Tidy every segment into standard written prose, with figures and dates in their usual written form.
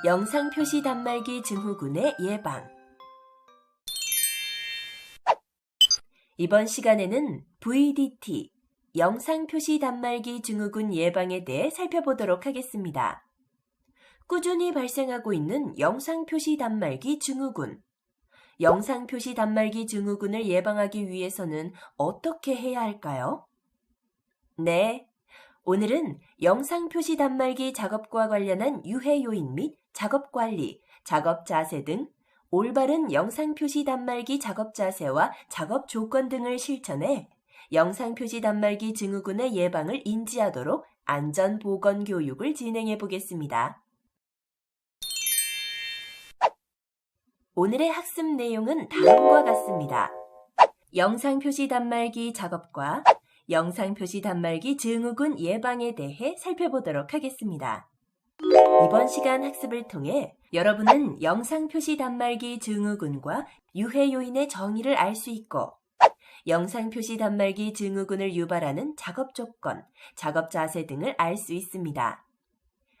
영상 표시 단말기 증후군의 예방. 이번 시간에는 VDT, 영상 표시 단말기 증후군 예방에 대해 살펴보도록 하겠습니다. 꾸준히 발생하고 있는 영상 표시 단말기 증후군. 영상 표시 단말기 증후군을 예방하기 위해서는 어떻게 해야 할까요? 네, 오늘은 영상 표시 단말기 작업과 관련한 유해 요인 및 작업 관리, 작업 자세 등 올바른 영상 표시 단말기 작업 자세와 작업 조건 등을 실천해 영상 표시 단말기 증후군의 예방을 인지하도록 안전 보건 교육을 진행해 보겠습니다. 오늘의 학습 내용은 다음과 같습니다. 영상 표시 단말기 작업과 영상 표시 단말기 증후군 예방에 대해 살펴보도록 하겠습니다. 이번 시간 학습을 통해 여러분은 영상 표시 단말기 증후군과 유해 요인의 정의를 알 수 있고 영상 표시 단말기 증후군을 유발하는 작업 조건, 작업 자세 등을 알 수 있습니다.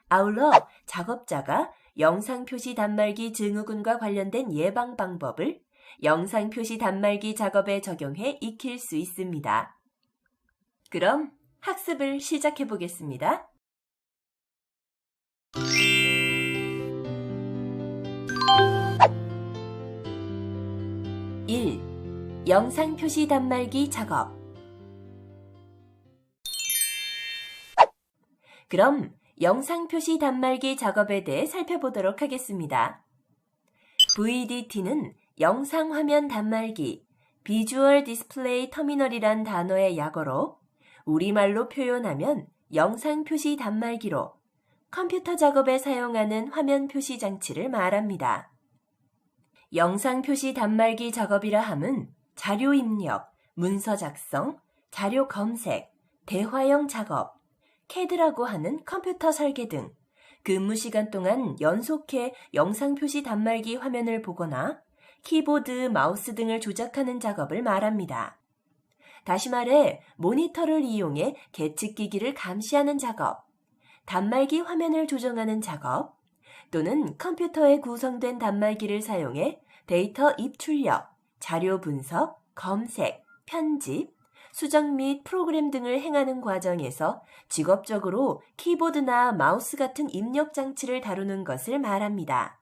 아울러 작업자가 영상 표시 단말기 증후군과 관련된 예방 방법을 영상 표시 단말기 작업에 적용해 익힐 수 있습니다. 그럼 학습을 시작해 보겠습니다. 1. 영상 표시 단말기 작업. 그럼 영상 표시 단말기 작업에 대해 살펴보도록 하겠습니다. VDT는 영상 화면 단말기, 비주얼 디스플레이 터미널이란 단어의 약어로 우리말로 표현하면 영상 표시 단말기로 컴퓨터 작업에 사용하는 화면 표시 장치를 말합니다. 영상 표시 단말기 작업이라 함은 자료 입력, 문서 작성, 자료 검색, 대화형 작업, CAD라고 하는 컴퓨터 설계 등 근무 시간 동안 연속해 영상 표시 단말기 화면을 보거나 키보드, 마우스 등을 조작하는 작업을 말합니다. 다시 말해 모니터를 이용해 계측기기를 감시하는 작업, 단말기 화면을 조정하는 작업, 또는 컴퓨터에 구성된 단말기를 사용해 데이터 입출력, 자료 분석, 검색, 편집, 수정 및 프로그램 등을 행하는 과정에서 직업적으로 키보드나 마우스 같은 입력 장치를 다루는 것을 말합니다.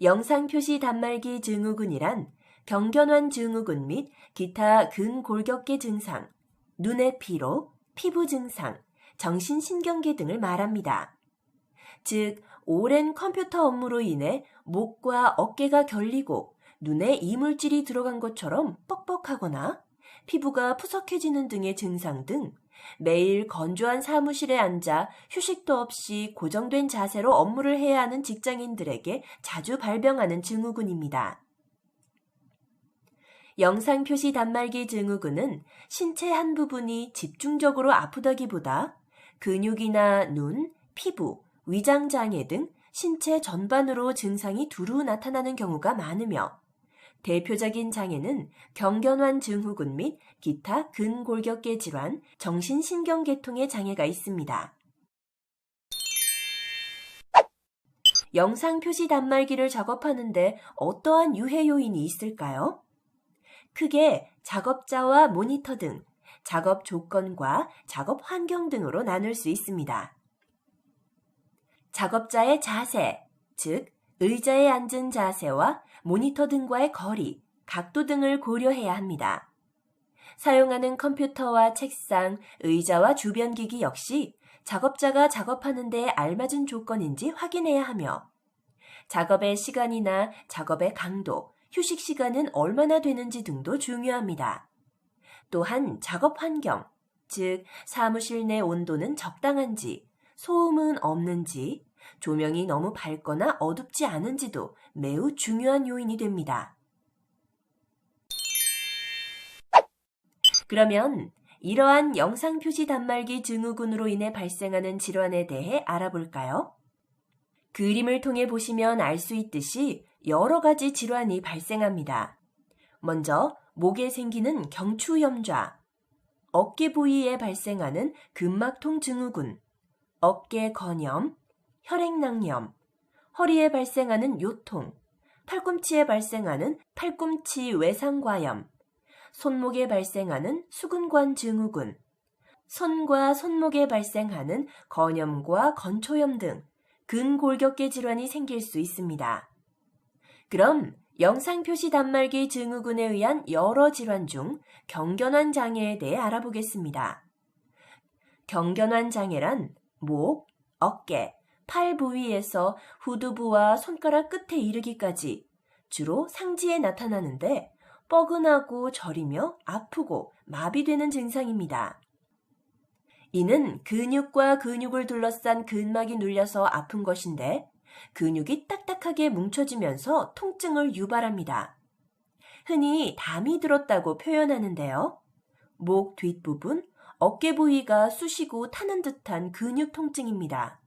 영상 표시 단말기 증후군이란 경견환 증후군 및 기타 근골격계 증상, 눈의 피로, 피부 증상, 정신신경계 등을 말합니다. 즉, 오랜 컴퓨터 업무로 인해 목과 어깨가 결리고 눈에 이물질이 들어간 것처럼 뻑뻑하거나 피부가 푸석해지는 등의 증상 등 매일 건조한 사무실에 앉아 휴식도 없이 고정된 자세로 업무를 해야 하는 직장인들에게 자주 발병하는 증후군입니다. 영상 표시 단말기 증후군은 신체 한 부분이 집중적으로 아프다기보다 근육이나 눈, 피부, 위장장애 등 신체 전반으로 증상이 두루 나타나는 경우가 많으며 대표적인 장애는 경견환 증후군 및 기타 근골격계 질환, 정신신경계통의 장애가 있습니다. 영상 표시 단말기를 작업하는데 어떠한 유해 요인이 있을까요? 크게 작업자와 모니터 등 작업 조건과 작업 환경 등으로 나눌 수 있습니다. 작업자의 자세, 즉 의자에 앉은 자세와 모니터 등과의 거리, 각도 등을 고려해야 합니다. 사용하는 컴퓨터와 책상, 의자와 주변 기기 역시 작업자가 작업하는 데 알맞은 조건인지 확인해야 하며 작업의 시간이나 작업의 강도, 휴식 시간은 얼마나 되는지 등도 중요합니다. 또한 작업 환경, 즉 사무실 내 온도는 적당한지, 소음은 없는지, 조명이 너무 밝거나 어둡지 않은지도 매우 중요한 요인이 됩니다. 그러면 이러한 영상 표시 단말기 증후군으로 인해 발생하는 질환에 대해 알아볼까요? 그림을 통해 보시면 알 수 있듯이 여러 가지 질환이 발생합니다. 먼저 목에 생기는 경추염좌, 어깨 부위에 발생하는 근막통 증후군, 어깨 건염, 혈액낭염, 허리에 발생하는 요통, 팔꿈치에 발생하는 팔꿈치 외상과염, 손목에 발생하는 수근관 증후군, 손과 손목에 발생하는 건염과 건초염 등 근골격계 질환이 생길 수 있습니다. 그럼 영상표시 단말기 증후군에 의한 여러 질환 중 경견환 장애에 대해 알아보겠습니다. 경견환 장애란 목, 어깨, 팔 부위에서 후두부와 손가락 끝에 이르기까지 주로 상지에 나타나는데 뻐근하고 저리며 아프고 마비되는 증상입니다. 이는 근육과 근육을 둘러싼 근막이 눌려서 아픈 것인데 근육이 딱딱하게 뭉쳐지면서 통증을 유발합니다. 흔히 담이 들었다고 표현하는데요. 목 뒷부분, 어깨 부위가 쑤시고 타는 듯한 근육 통증입니다.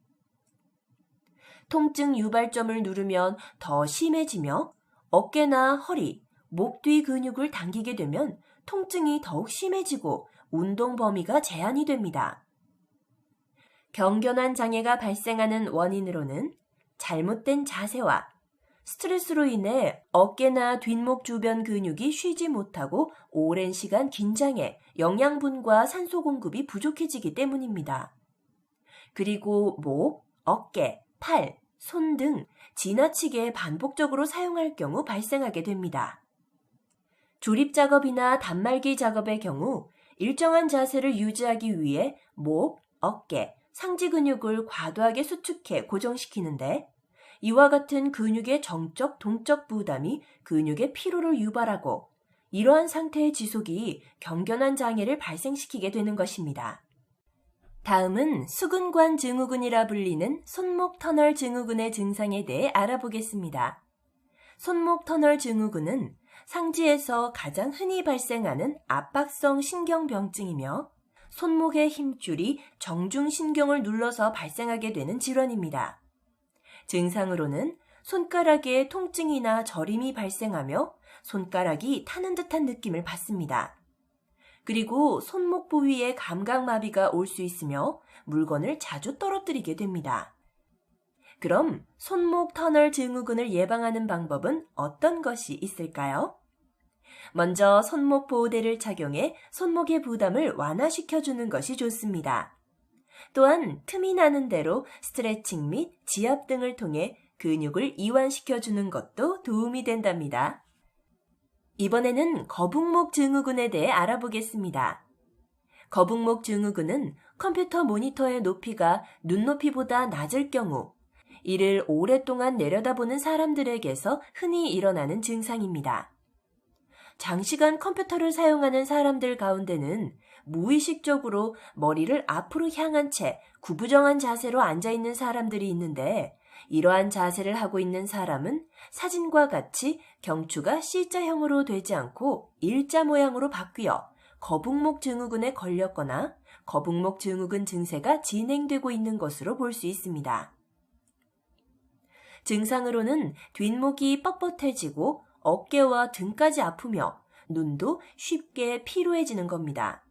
통증 유발점을 누르면 더 심해지며 어깨나 허리, 목 뒤 근육을 당기게 되면 통증이 더욱 심해지고 운동 범위가 제한이 됩니다. 경견환 장애가 발생하는 원인으로는 잘못된 자세와 스트레스로 인해 어깨나 뒷목 주변 근육이 쉬지 못하고 오랜 시간 긴장해 영양분과 산소 공급이 부족해지기 때문입니다. 그리고 목, 어깨, 팔, 손 등 지나치게 반복적으로 사용할 경우 발생하게 됩니다. 조립 작업이나 단말기 작업의 경우 일정한 자세를 유지하기 위해 목, 어깨, 상지 근육을 과도하게 수축해 고정시키는데 이와 같은 근육의 정적, 동적 부담이 근육의 피로를 유발하고 이러한 상태의 지속이 경견환 장애를 발생시키게 되는 것입니다. 다음은 수근관 증후군이라 불리는 손목 터널 증후군의 증상에 대해 알아보겠습니다. 손목 터널 증후군은 상지에서 가장 흔히 발생하는 압박성 신경병증이며 손목의 힘줄이 정중신경을 눌러서 발생하게 되는 질환입니다. 증상으로는 손가락에 통증이나 저림이 발생하며 손가락이 타는 듯한 느낌을 받습니다. 그리고 손목 부위에 감각마비가 올 수 있으며 물건을 자주 떨어뜨리게 됩니다. 그럼 손목 터널 증후군을 예방하는 방법은 어떤 것이 있을까요? 먼저 손목 보호대를 착용해 손목의 부담을 완화시켜주는 것이 좋습니다. 또한 틈이 나는 대로 스트레칭 및 지압 등을 통해 근육을 이완시켜주는 것도 도움이 된답니다. 이번에는 거북목 증후군에 대해 알아보겠습니다. 거북목 증후군은 컴퓨터 모니터의 높이가 눈높이보다 낮을 경우 이를 오랫동안 내려다보는 사람들에게서 흔히 일어나는 증상입니다. 장시간 컴퓨터를 사용하는 사람들 가운데는 무의식적으로 머리를 앞으로 향한 채 구부정한 자세로 앉아있는 사람들이 있는데 이러한 자세를 하고 있는 사람은 사진과 같이 경추가 C자형으로 되지 않고 일자 모양으로 바뀌어 거북목 증후군에 걸렸거나 거북목 증후군 증세가 진행되고 있는 것으로 볼 수 있습니다. 증상으로는 뒷목이 뻣뻣해지고 어깨와 등까지 아프며 눈도 쉽게 피로해지는 겁니다.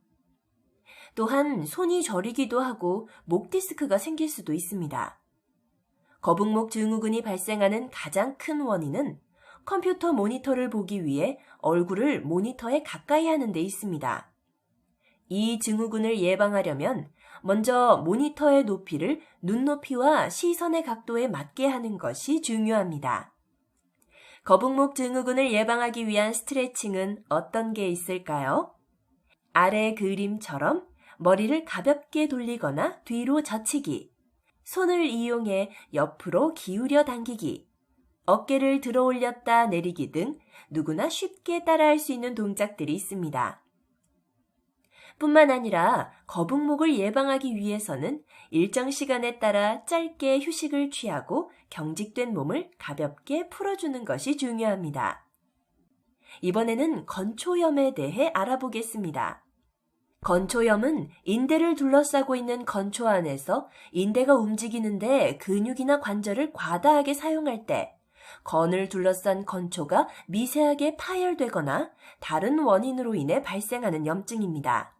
또한 손이 저리기도 하고 목 디스크가 생길 수도 있습니다. 거북목 증후군이 발생하는 가장 큰 원인은 컴퓨터 모니터를 보기 위해 얼굴을 모니터에 가까이 하는 데 있습니다. 이 증후군을 예방하려면 먼저 모니터의 높이를 눈높이와 시선의 각도에 맞게 하는 것이 중요합니다. 거북목 증후군을 예방하기 위한 스트레칭은 어떤 게 있을까요? 아래 그림처럼 머리를 가볍게 돌리거나 뒤로 젖히기, 손을 이용해 옆으로 기울여 당기기, 어깨를 들어 올렸다 내리기 등 누구나 쉽게 따라할 수 있는 동작들이 있습니다. 뿐만 아니라 거북목을 예방하기 위해서는 일정 시간에 따라 짧게 휴식을 취하고 경직된 몸을 가볍게 풀어주는 것이 중요합니다. 이번에는 건초염에 대해 알아보겠습니다. 건초염은 인대를 둘러싸고 있는 건초 안에서 인대가 움직이는데 근육이나 관절을 과다하게 사용할 때 건을 둘러싼 건초가 미세하게 파열되거나 다른 원인으로 인해 발생하는 염증입니다.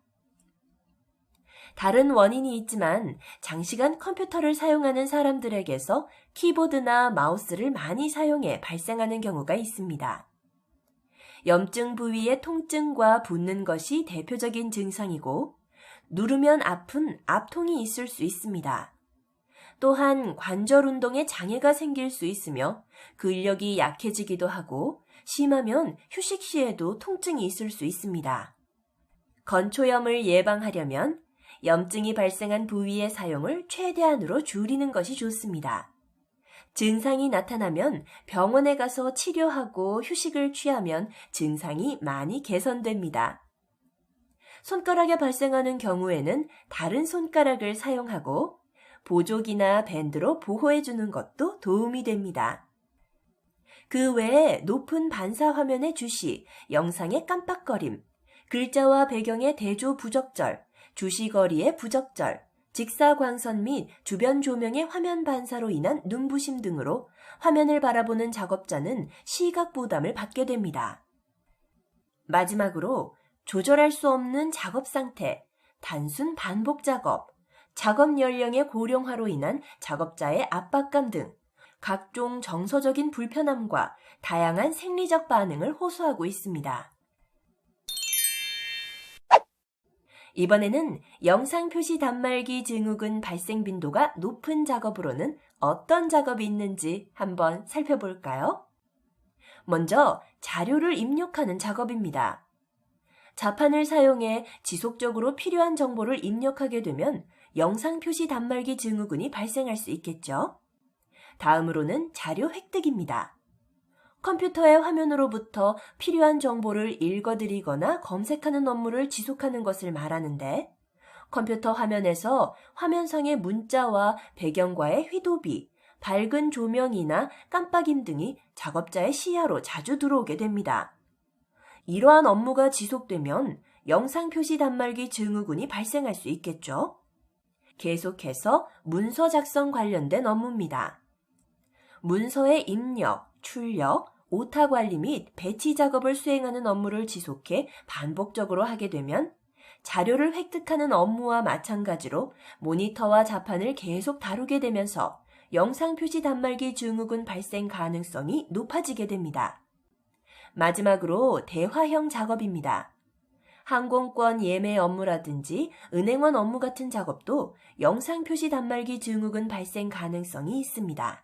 다른 원인이 있지만 장시간 컴퓨터를 사용하는 사람들에게서 키보드나 마우스를 많이 사용해 발생하는 경우가 있습니다. 염증 부위의 통증과 붓는 것이 대표적인 증상이고 누르면 아픈 압통이 있을 수 있습니다. 또한 관절 운동에 장애가 생길 수 있으며 근력이 약해지기도 하고 심하면 휴식 시에도 통증이 있을 수 있습니다. 건초염을 예방하려면 염증이 발생한 부위의 사용을 최대한으로 줄이는 것이 좋습니다. 증상이 나타나면 병원에 가서 치료하고 휴식을 취하면 증상이 많이 개선됩니다. 손가락에 발생하는 경우에는 다른 손가락을 사용하고 보조기나 밴드로 보호해주는 것도 도움이 됩니다. 그 외에 높은 반사 화면의 주시, 영상의 깜빡거림, 글자와 배경의 대조 부적절, 주시거리의 부적절, 직사광선 및 주변 조명의 화면 반사로 인한 눈부심 등으로 화면을 바라보는 작업자는 시각 부담을 받게 됩니다. 마지막으로 조절할 수 없는 작업 상태, 단순 반복 작업, 작업 연령의 고령화로 인한 작업자의 압박감 등 각종 정서적인 불편함과 다양한 생리적 반응을 호소하고 있습니다. 이번에는 영상 표시 단말기 증후군 발생 빈도가 높은 작업으로는 어떤 작업이 있는지 한번 살펴볼까요? 먼저 자료를 입력하는 작업입니다. 자판을 사용해 지속적으로 필요한 정보를 입력하게 되면 영상 표시 단말기 증후군이 발생할 수 있겠죠. 다음으로는 자료 획득입니다. 컴퓨터의 화면으로부터 필요한 정보를 읽어드리거나 검색하는 업무를 지속하는 것을 말하는데 컴퓨터 화면에서 화면상의 문자와 배경과의 휘도비, 밝은 조명이나 깜빡임 등이 작업자의 시야로 자주 들어오게 됩니다. 이러한 업무가 지속되면 영상 표시 단말기 증후군이 발생할 수 있겠죠. 계속해서 문서 작성 관련된 업무입니다. 문서의 입력, 출력, 오타 관리 및 배치 작업을 수행하는 업무를 지속해 반복적으로 하게 되면 자료를 획득하는 업무와 마찬가지로 모니터와 자판을 계속 다루게 되면서 영상 표시 단말기 증후군 발생 가능성이 높아지게 됩니다. 마지막으로 대화형 작업입니다. 항공권 예매 업무라든지 은행원 업무 같은 작업도 영상 표시 단말기 증후군 발생 가능성이 있습니다.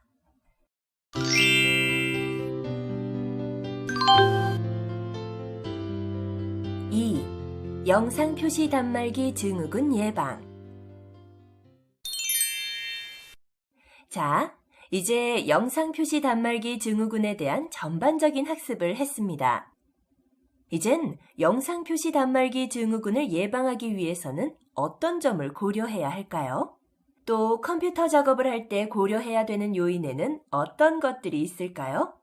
2. 영상 표시 단말기 증후군 예방. 자, 이제 영상 표시 단말기 증후군에 대한 전반적인 학습을 했습니다. 이젠 영상 표시 단말기 증후군을 예방하기 위해서는 어떤 점을 고려해야 할까요? 또 컴퓨터 작업을 할 때 고려해야 되는 요인에는 어떤 것들이 있을까요?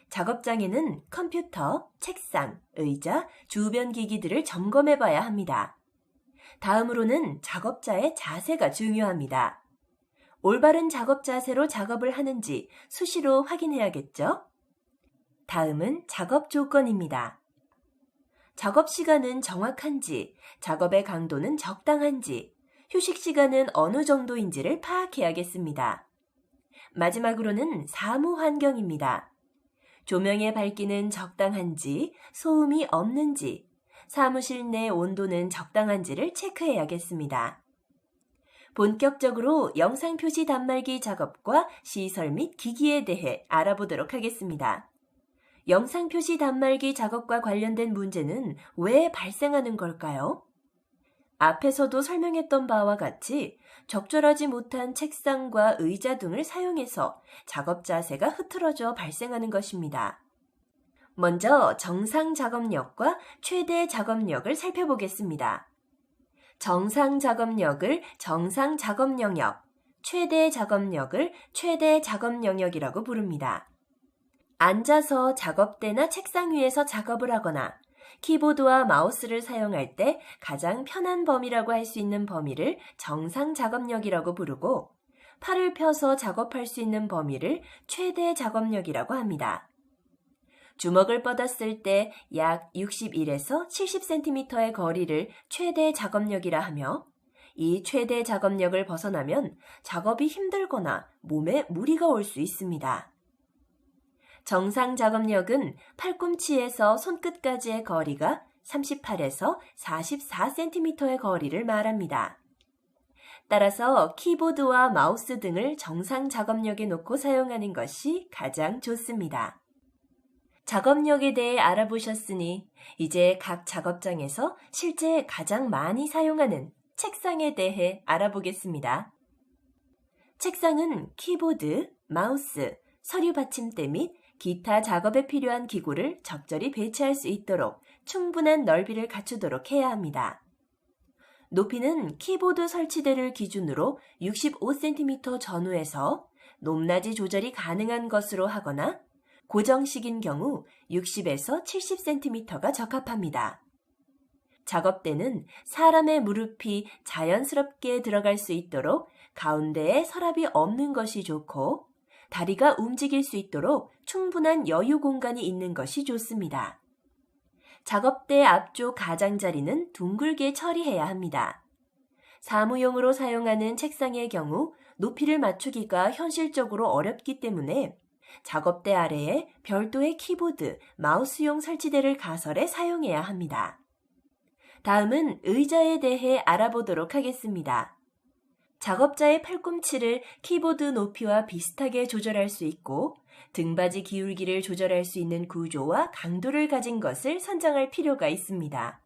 작업장에는 컴퓨터, 책상, 의자, 주변 기기들을 점검해 봐야 합니다. 다음으로는 작업자의 자세가 중요합니다. 올바른 작업 자세로 작업을 하는지 수시로 확인해야겠죠? 다음은 작업 조건입니다. 작업 시간은 정확한지, 작업의 강도는 적당한지, 휴식 시간은 어느 정도인지를 파악해야겠습니다. 마지막으로는 사무 환경입니다. 조명의 밝기는 적당한지, 소음이 없는지, 사무실 내 온도는 적당한지를 체크해야겠습니다. 본격적으로 영상 표시 단말기 작업과 시설 및 기기에 대해 알아보도록 하겠습니다. 영상 표시 단말기 작업과 관련된 문제는 왜 발생하는 걸까요? 앞에서도 설명했던 바와 같이 적절하지 못한 책상과 의자 등을 사용해서 작업 자세가 흐트러져 발생하는 것입니다. 먼저 정상 작업력과 최대 작업력을 살펴보겠습니다. 정상 작업력을 정상 작업 영역, 최대 작업력을 최대 작업 영역이라고 부릅니다. 앉아서 작업대나 책상 위에서 작업을 하거나 키보드와 마우스를 사용할 때 가장 편한 범위라고 할 수 있는 범위를 정상 작업력이라고 부르고 팔을 펴서 작업할 수 있는 범위를 최대 작업력이라고 합니다. 주먹을 뻗었을 때 약 61에서 70cm의 거리를 최대 작업력이라 하며 이 최대 작업력을 벗어나면 작업이 힘들거나 몸에 무리가 올 수 있습니다. 정상 작업력은 팔꿈치에서 손끝까지의 거리가 38에서 44cm의 거리를 말합니다. 따라서 키보드와 마우스 등을 정상 작업력에 놓고 사용하는 것이 가장 좋습니다. 작업력에 대해 알아보셨으니 이제 각 작업장에서 실제 가장 많이 사용하는 책상에 대해 알아보겠습니다. 책상은 키보드, 마우스, 서류 받침대 및 기타 작업에 필요한 기구를 적절히 배치할 수 있도록 충분한 넓이를 갖추도록 해야 합니다. 높이는 키보드 설치대를 기준으로 65cm 전후에서 높낮이 조절이 가능한 것으로 하거나 고정식인 경우 60에서 70cm가 적합합니다. 작업대는 사람의 무릎이 자연스럽게 들어갈 수 있도록 가운데에 서랍이 없는 것이 좋고 다리가 움직일 수 있도록 충분한 여유 공간이 있는 것이 좋습니다. 작업대 앞쪽 가장자리는 둥글게 처리해야 합니다. 사무용으로 사용하는 책상의 경우 높이를 맞추기가 현실적으로 어렵기 때문에 작업대 아래에 별도의 키보드, 마우스용 설치대를 가설해 사용해야 합니다. 다음은 의자에 대해 알아보도록 하겠습니다. 작업자의 팔꿈치를 키보드 높이와 비슷하게 조절할 수 있고 등받이 기울기를 조절할 수 있는 구조와 강도를 가진 것을 선정할 필요가 있습니다.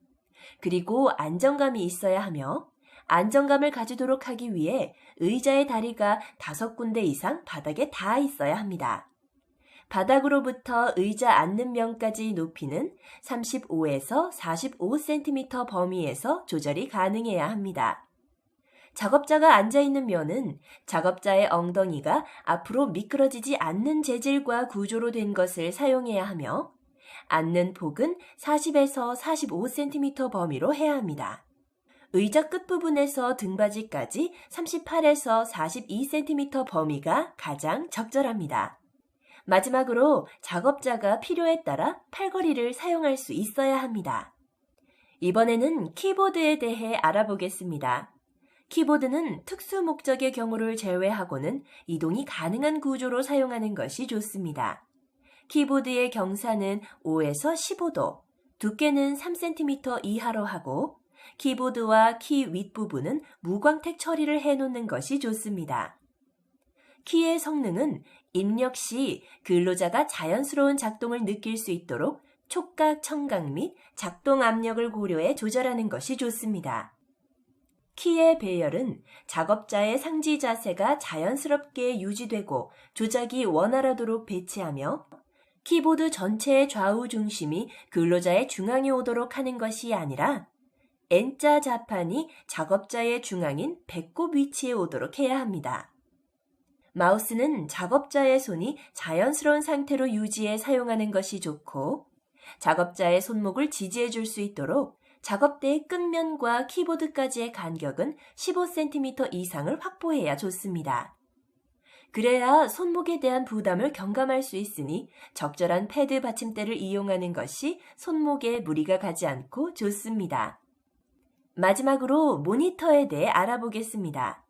그리고 안정감이 있어야 하며 안정감을 가지도록 하기 위해 의자의 다리가 5군데 이상 바닥에 닿아 있어야 합니다. 바닥으로부터 의자 앉는 면까지 높이는 35에서 45cm 범위에서 조절이 가능해야 합니다. 작업자가 앉아있는 면은 작업자의 엉덩이가 앞으로 미끄러지지 않는 재질과 구조로 된 것을 사용해야 하며 앉는 폭은 40에서 45cm 범위로 해야 합니다. 의자 끝부분에서 등받이까지 38에서 42cm 범위가 가장 적절합니다. 마지막으로 작업자가 필요에 따라 팔걸이를 사용할 수 있어야 합니다. 이번에는 키보드에 대해 알아보겠습니다. 키보드는 특수 목적의 경우를 제외하고는 이동이 가능한 구조로 사용하는 것이 좋습니다. 키보드의 경사는 5에서 15도, 두께는 3cm 이하로 하고 키보드와 키 윗부분은 무광택 처리를 해놓는 것이 좋습니다. 키의 성능은 입력 시 근로자가 자연스러운 작동을 느낄 수 있도록 촉각, 청각 및 작동 압력을 고려해 조절하는 것이 좋습니다. 키의 배열은 작업자의 상지 자세가 자연스럽게 유지되고 조작이 원활하도록 배치하며 키보드 전체의 좌우 중심이 근로자의 중앙에 오도록 하는 것이 아니라 N자 자판이 작업자의 중앙인 배꼽 위치에 오도록 해야 합니다. 마우스는 작업자의 손이 자연스러운 상태로 유지해 사용하는 것이 좋고 작업자의 손목을 지지해 줄 수 있도록 작업대의 끝면과 키보드까지의 간격은 15cm 이상을 확보해야 좋습니다. 그래야 손목에 대한 부담을 경감할 수 있으니 적절한 패드 받침대를 이용하는 것이 손목에 무리가 가지 않고 좋습니다. 마지막으로 모니터에 대해 알아보겠습니다.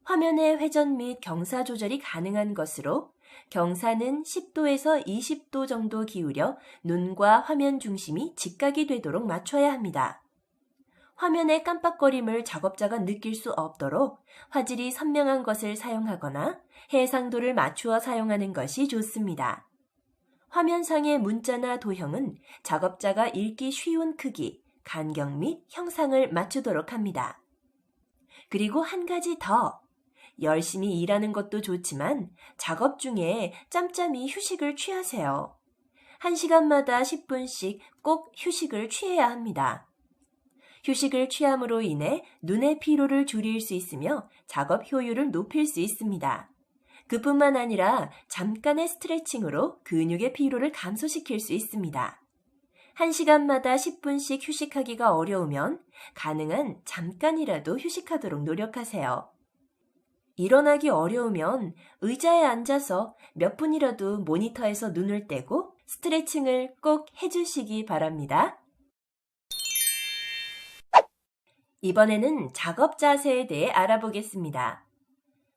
화면의 회전 및 경사 조절이 가능한 것으로 경사는 10도에서 20도 정도 기울여 눈과 화면 중심이 직각이 되도록 맞춰야 합니다. 화면의 깜빡거림을 작업자가 느낄 수 없도록 화질이 선명한 것을 사용하거나 해상도를 맞추어 사용하는 것이 좋습니다. 화면상의 문자나 도형은 작업자가 읽기 쉬운 크기, 간격 및 형상을 맞추도록 합니다. 그리고 한 가지 더! 열심히 일하는 것도 좋지만 작업 중에 짬짬이 휴식을 취하세요. 1시간마다 10분씩 꼭 휴식을 취해야 합니다. 휴식을 취함으로 인해 눈의 피로를 줄일 수 있으며 작업 효율을 높일 수 있습니다. 그뿐만 아니라 잠깐의 스트레칭으로 근육의 피로를 감소시킬 수 있습니다. 1시간마다 10분씩 휴식하기가 어려우면 가능한 잠깐이라도 휴식하도록 노력하세요. 일어나기 어려우면 의자에 앉아서 몇 분이라도 모니터에서 눈을 떼고 스트레칭을 꼭 해주시기 바랍니다. 이번에는 작업 자세에 대해 알아보겠습니다.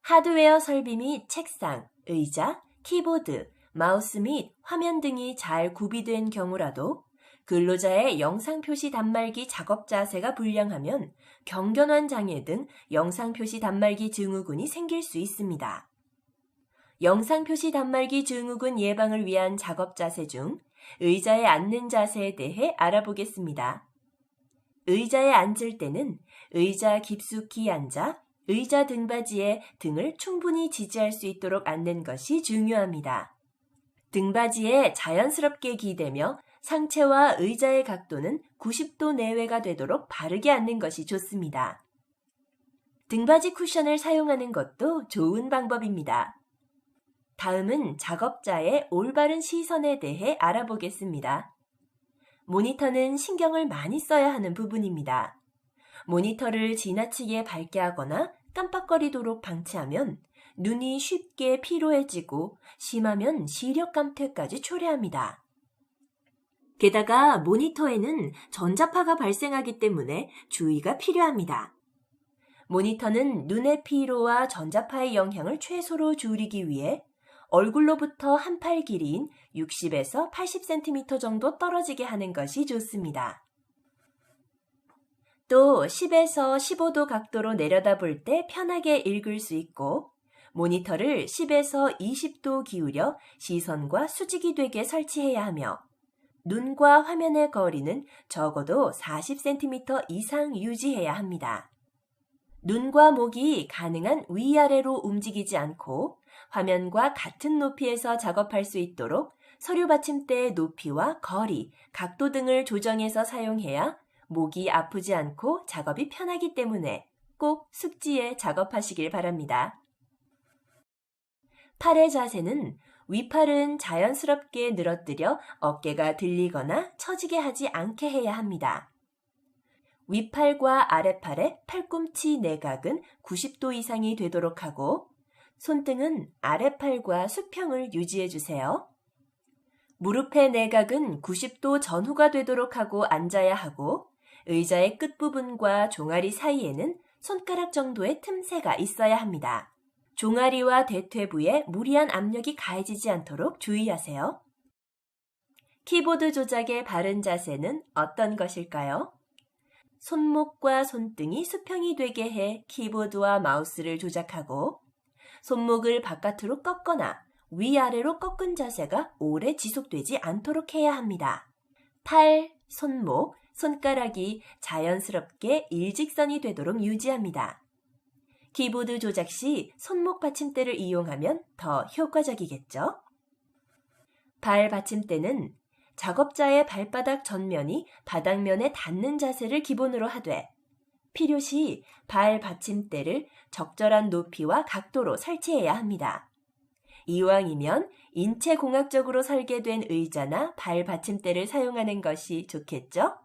하드웨어 설비 및 책상, 의자, 키보드, 마우스 및 화면 등이 잘 구비된 경우라도 근로자의 영상 표시 단말기 작업 자세가 불량하면 경견환 장애 등 영상 표시 단말기 증후군이 생길 수 있습니다. 영상 표시 단말기 증후군 예방을 위한 작업 자세 중 의자에 앉는 자세에 대해 알아보겠습니다. 의자에 앉을 때는 의자 깊숙이 앉아 의자 등받이에 등을 충분히 지지할 수 있도록 앉는 것이 중요합니다. 등받이에 자연스럽게 기대며 상체와 의자의 각도는 90도 내외가 되도록 바르게 앉는 것이 좋습니다. 등받이 쿠션을 사용하는 것도 좋은 방법입니다. 다음은 작업자의 올바른 시선에 대해 알아보겠습니다. 모니터는 신경을 많이 써야 하는 부분입니다. 모니터를 지나치게 밝게 하거나 깜빡거리도록 방치하면 눈이 쉽게 피로해지고 심하면 시력 감퇴까지 초래합니다. 게다가 모니터에는 전자파가 발생하기 때문에 주의가 필요합니다. 모니터는 눈의 피로와 전자파의 영향을 최소로 줄이기 위해 얼굴로부터 한 팔 길이인 60에서 80cm 정도 떨어지게 하는 것이 좋습니다. 또 10에서 15도 각도로 내려다볼 때 편하게 읽을 수 있고 모니터를 10에서 20도 기울여 시선과 수직이 되게 설치해야 하며 눈과 화면의 거리는 적어도 40cm 이상 유지해야 합니다. 눈과 목이 가능한 위아래로 움직이지 않고 화면과 같은 높이에서 작업할 수 있도록 서류 받침대의 높이와 거리, 각도 등을 조정해서 사용해야 목이 아프지 않고 작업이 편하기 때문에 꼭 숙지에 작업하시길 바랍니다. 팔의 자세는 윗팔은 자연스럽게 늘어뜨려 어깨가 들리거나 처지게 하지 않게 해야 합니다. 윗팔과 아랫팔의 팔꿈치 내각은 90도 이상이 되도록 하고 손등은 아랫팔과 수평을 유지해 주세요. 무릎의 내각은 90도 전후가 되도록 하고 앉아야 하고 의자의 끝부분과 종아리 사이에는 손가락 정도의 틈새가 있어야 합니다. 종아리와 대퇴부에 무리한 압력이 가해지지 않도록 주의하세요. 키보드 조작의 바른 자세는 어떤 것일까요? 손목과 손등이 수평이 되게 해 키보드와 마우스를 조작하고 손목을 바깥으로 꺾거나 위아래로 꺾은 자세가 오래 지속되지 않도록 해야 합니다. 팔, 손목, 손가락이 자연스럽게 일직선이 되도록 유지합니다. 키보드 조작 시 손목 받침대를 이용하면 더 효과적이겠죠? 발 받침대는 작업자의 발바닥 전면이 바닥면에 닿는 자세를 기본으로 하되 필요시 발 받침대를 적절한 높이와 각도로 설치해야 합니다. 이왕이면 인체공학적으로 설계된 의자나 발 받침대를 사용하는 것이 좋겠죠?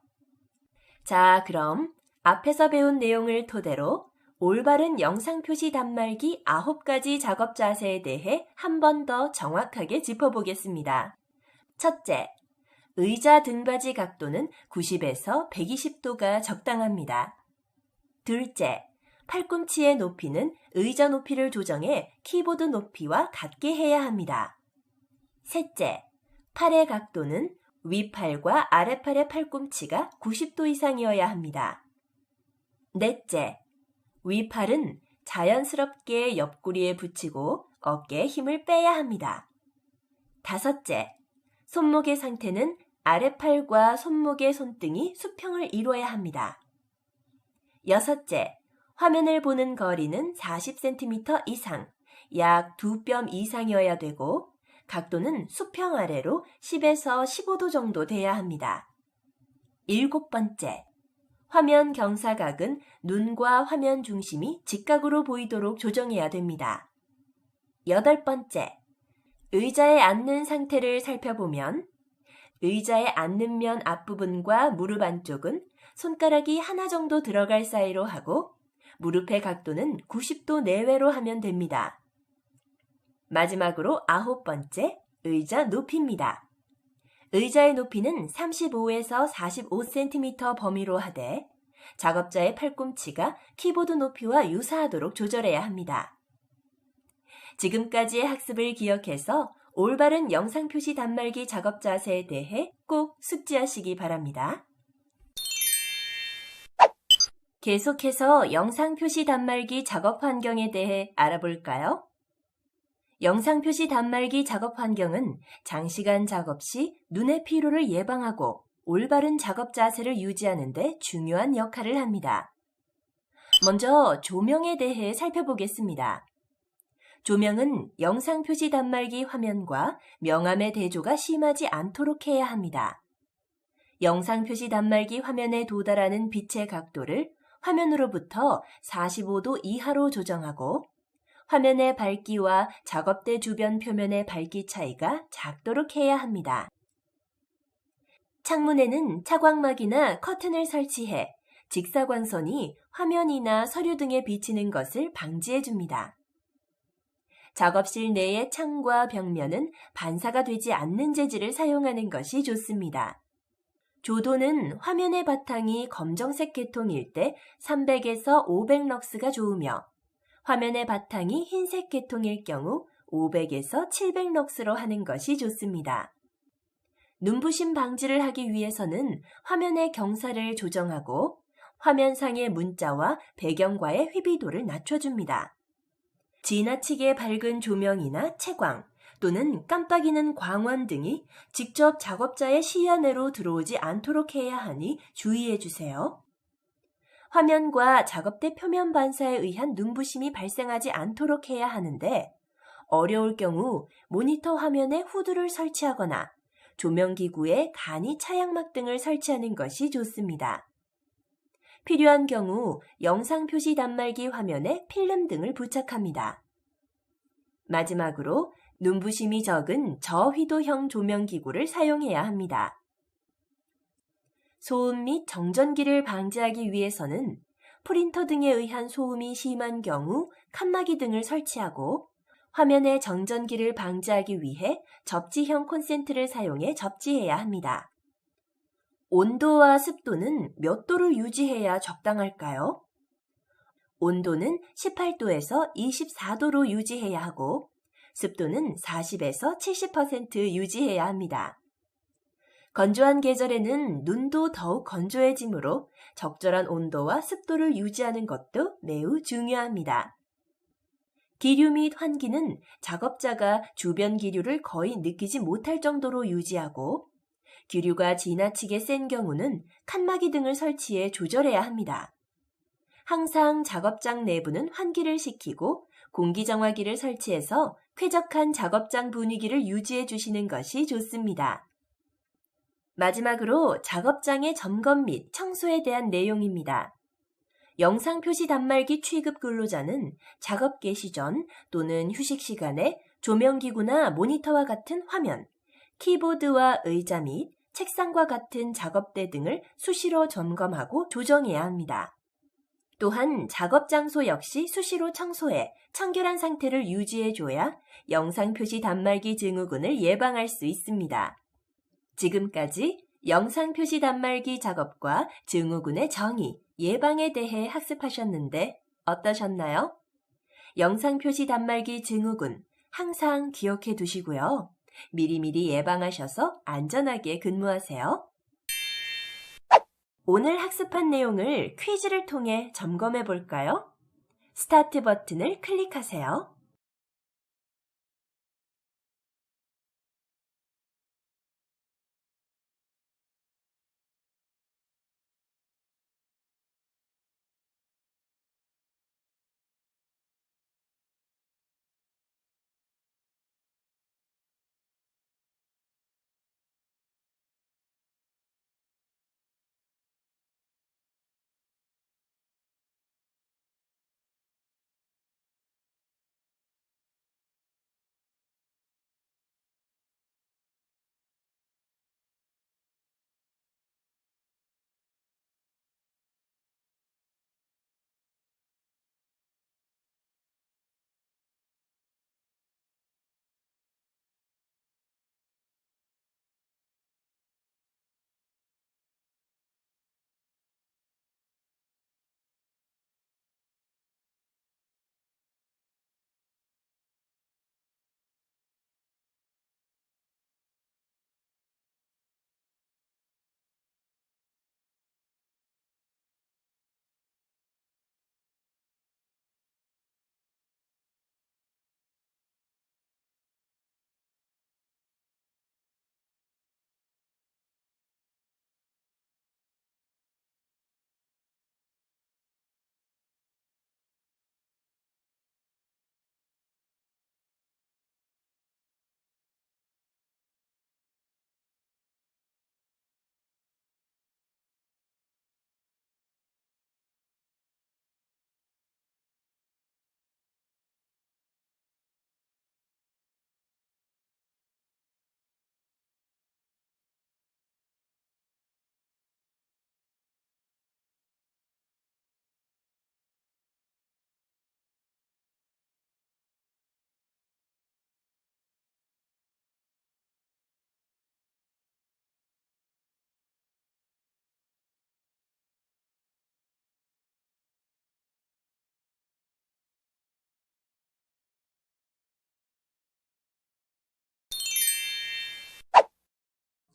자, 그럼 앞에서 배운 내용을 토대로 올바른 영상 표시 단말기 9가지 작업 자세에 대해 한 번 더 정확하게 짚어보겠습니다. 첫째, 의자 등받이 각도는 90에서 120도가 적당합니다. 둘째, 팔꿈치의 높이는 의자 높이를 조정해 키보드 높이와 같게 해야 합니다. 셋째, 팔의 각도는 윗팔과 아랫팔의 팔꿈치가 90도 이상이어야 합니다. 넷째, 윗팔은 자연스럽게 옆구리에 붙이고 어깨에 힘을 빼야 합니다. 다섯째, 손목의 상태는 아랫팔과 손목의 손등이 수평을 이루어야 합니다. 여섯째, 화면을 보는 거리는 40cm 이상, 약 2뼘 이상이어야 되고 각도는 수평 아래로 10에서 15도 정도 돼야 합니다. 일곱 번째, 화면 경사각은 눈과 화면 중심이 직각으로 보이도록 조정해야 됩니다. 여덟 번째, 의자에 앉는 상태를 살펴보면 의자에 앉는 면 앞부분과 무릎 안쪽은 손가락이 하나 정도 들어갈 사이로 하고 무릎의 각도는 90도 내외로 하면 됩니다. 마지막으로 9번째, 의자 높이입니다. 의자의 높이는 35에서 45cm 범위로 하되 작업자의 팔꿈치가 키보드 높이와 유사하도록 조절해야 합니다. 지금까지의 학습을 기억해서 올바른 영상 표시 단말기 작업 자세에 대해 꼭 숙지하시기 바랍니다. 계속해서 영상 표시 단말기 작업 환경에 대해 알아볼까요? 영상 표시 단말기 작업 환경은 장시간 작업 시 눈의 피로를 예방하고 올바른 작업 자세를 유지하는 데 중요한 역할을 합니다. 먼저 조명에 대해 살펴보겠습니다. 조명은 영상 표시 단말기 화면과 명암의 대조가 심하지 않도록 해야 합니다. 영상 표시 단말기 화면에 도달하는 빛의 각도를 화면으로부터 45도 이하로 조정하고 화면의 밝기와 작업대 주변 표면의 밝기 차이가 작도록 해야 합니다. 창문에는 차광막이나 커튼을 설치해 직사광선이 화면이나 서류 등에 비치는 것을 방지해 줍니다. 작업실 내의 창과 벽면은 반사가 되지 않는 재질을 사용하는 것이 좋습니다. 조도는 화면의 바탕이 검정색 계통일 때 300에서 500럭스가 좋으며 화면의 바탕이 흰색 계통일 경우 500에서 700럭스로 하는 것이 좋습니다. 눈부심 방지를 하기 위해서는 화면의 경사를 조정하고 화면상의 문자와 배경과의 회비도를 낮춰줍니다. 지나치게 밝은 조명이나 채광 또는 깜빡이는 광원 등이 직접 작업자의 시야 내로 들어오지 않도록 해야 하니 주의해 주세요. 화면과 작업대 표면 반사에 의한 눈부심이 발생하지 않도록 해야 하는데 어려울 경우 모니터 화면에 후드를 설치하거나 조명기구에 간이 차양막 등을 설치하는 것이 좋습니다. 필요한 경우 영상 표시 단말기 화면에 필름 등을 부착합니다. 마지막으로 눈부심이 적은 저휘도형 조명기구를 사용해야 합니다. 소음 및 정전기를 방지하기 위해서는 프린터 등에 의한 소음이 심한 경우 칸막이 등을 설치하고 화면의 정전기를 방지하기 위해 접지형 콘센트를 사용해 접지해야 합니다. 온도와 습도는 몇 도를 유지해야 적당할까요? 온도는 18도에서 24도로 유지해야 하고 습도는 40에서 70% 유지해야 합니다. 건조한 계절에는 눈도 더욱 건조해지므로 적절한 온도와 습도를 유지하는 것도 매우 중요합니다. 기류 및 환기는 작업자가 주변 기류를 거의 느끼지 못할 정도로 유지하고 기류가 지나치게 센 경우는 칸막이 등을 설치해 조절해야 합니다. 항상 작업장 내부는 환기를 시키고 공기정화기를 설치해서 쾌적한 작업장 분위기를 유지해 주시는 것이 좋습니다. 마지막으로 작업장의 점검 및 청소에 대한 내용입니다. 영상 표시 단말기 취급 근로자는 작업 개시 전 또는 휴식 시간에 조명기구나 모니터와 같은 화면, 키보드와 의자 및 책상과 같은 작업대 등을 수시로 점검하고 조정해야 합니다. 또한 작업 장소 역시 수시로 청소해 청결한 상태를 유지해줘야 영상 표시 단말기 증후군을 예방할 수 있습니다. 지금까지 영상 표시 단말기 작업과 증후군의 정의, 예방에 대해 학습하셨는데 어떠셨나요? 영상 표시 단말기 증후군 항상 기억해 두시고요. 미리미리 예방하셔서 안전하게 근무하세요. 오늘 학습한 내용을 퀴즈를 통해 점검해 볼까요? 스타트 버튼을 클릭하세요.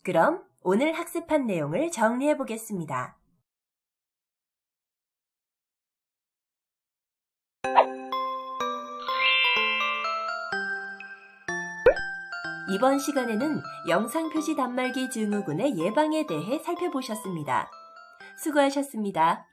그럼 오늘 학습한 내용을 정리해 보겠습니다. 이번 시간에는 영상표시 단말기 증후군의 예방에 대해 살펴보셨습니다. 수고하셨습니다.